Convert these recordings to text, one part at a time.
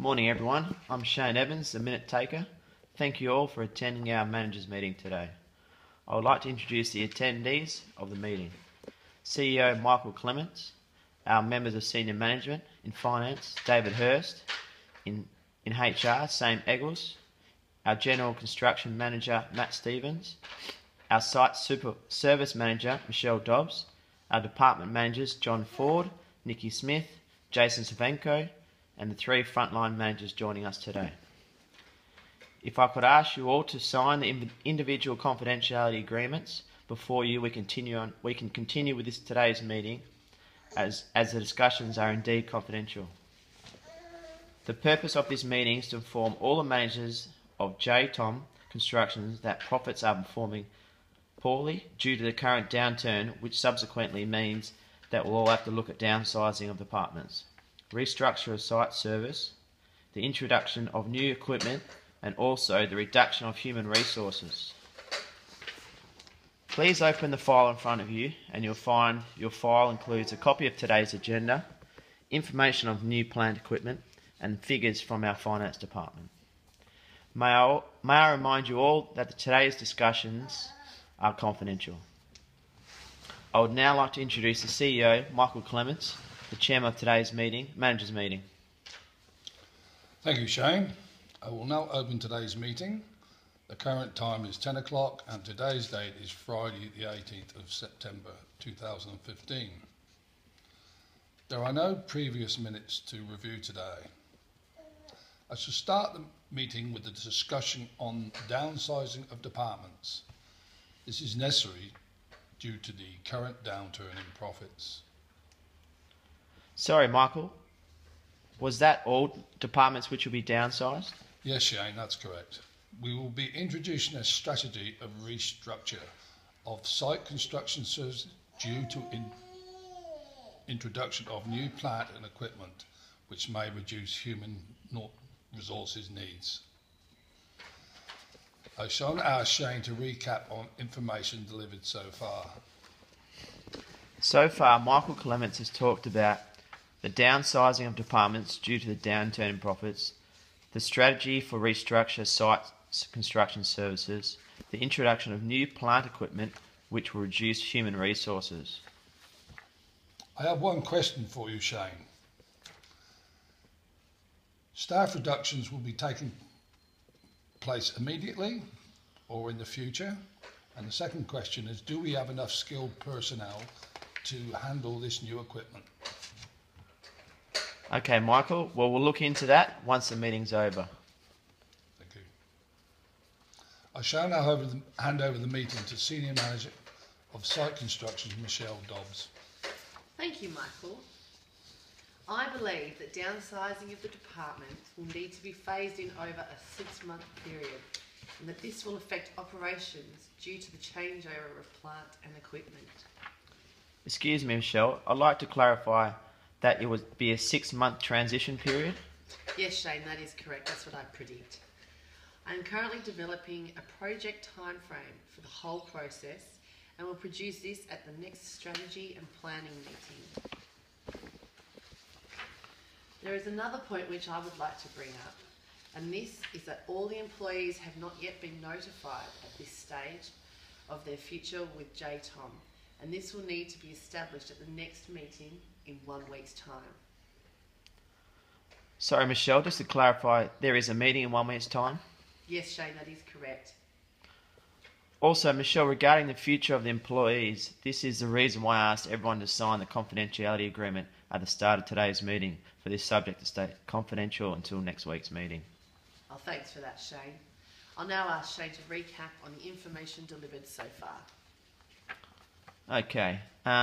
Morning everyone, I'm Shane Evans, the Minute Taker. Thank you all for attending our managers meeting today. I would like to introduce the attendees of the meeting. CEO Michael Clements, our members of senior management in finance, David Hurst, in HR, Sam Eggles, our general construction manager, Matt Stevens, our site service manager, Michelle Dobbs, our department managers, John Ford, Nikki Smith, Jason Savenko, and the three frontline managers joining us today. If I could ask you all to sign the individual confidentiality agreements before we can continue with today's meeting, as the discussions are indeed confidential. The purpose of this meeting is to inform all the managers of J-Tom Constructions that profits are performing poorly due to the current downturn, which subsequently means that we'll all have to look at downsizing of departments, restructure of site service, the introduction of new equipment, and also the reduction of human resources. Please open the file in front of you and you'll find your file includes a copy of today's agenda, information of new plant equipment, and figures from our finance department. May I remind you all that today's discussions are confidential. I would now like to introduce the CEO, Michael Clements, the chairman of today's managers meeting. Thank you, Shane. I will now open today's meeting. The current time is 10 o'clock and today's date is Friday the 18th of September 2015. There are no previous minutes to review today. I shall start the meeting with a discussion on downsizing of departments. This is necessary due to the current downturn in profits. Sorry, Michael. Was that all departments which will be downsized? Yes, Shane, that's correct. We will be introducing a strategy of restructure of site construction services due to introduction of new plant and equipment which may reduce human resources needs. I shall ask Shane to recap on information delivered so far. So far, Michael Clements has talked about the downsizing of departments due to the downturn in profits, the strategy for restructure site construction services, the introduction of new plant equipment which will reduce human resources. I have one question for you, Shane. Staff reductions will be taking place immediately or in the future? And the second question is, do we have enough skilled personnel to handle this new equipment? Okay, Michael. Well, we'll look into that once the meeting's over. Thank you. I shall now hand over the meeting to Senior Manager of Site Construction, Michelle Dobbs. Thank you, Michael. I believe that downsizing of the department will need to be phased in over a 6-month period, and that this will affect operations due to the changeover of plant and equipment. Excuse me, Michelle. I'd like to clarify that it would be a 6-month transition period? Yes, Shane, that is correct. That's what I predict. I am currently developing a project timeframe for the whole process and will produce this at the next strategy and planning meeting. There is another point which I would like to bring up, and this is that all the employees have not yet been notified at this stage of their future with J-Tom, and this will need to be established at the next meeting in 1 week's time. Sorry, Michelle, just to clarify, there is a meeting in 1 week's time? Yes, Shane, that is correct. Also, Michelle, regarding the future of the employees, this is the reason why I asked everyone to sign the confidentiality agreement at the start of today's meeting for this subject to stay confidential until next week's meeting. Oh, thanks for that, Shane. I'll now ask Shane to recap on the information delivered so far. Okay.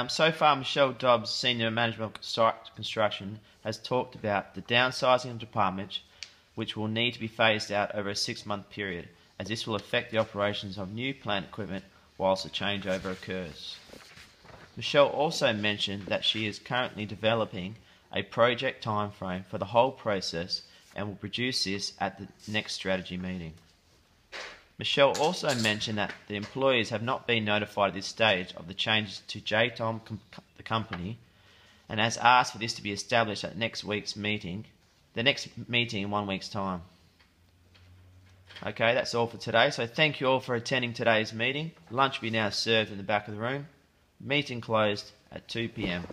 So far, Michelle Dobbs, Senior Management of Site Construction, has talked about the downsizing of departments which will need to be phased out over a 6-month period, as this will affect the operations of new plant equipment whilst a changeover occurs. Michelle also mentioned that she is currently developing a project timeframe for the whole process and will produce this at the next strategy meeting. Michelle also mentioned that the employees have not been notified at this stage of the changes to J-Tom, the company, and has asked for this to be established at next week's meeting the next meeting in 1 week's time. Okay, that's all for today. So thank you all for attending today's meeting. Lunch will be now served in the back of the room. Meeting closed at 2 p.m.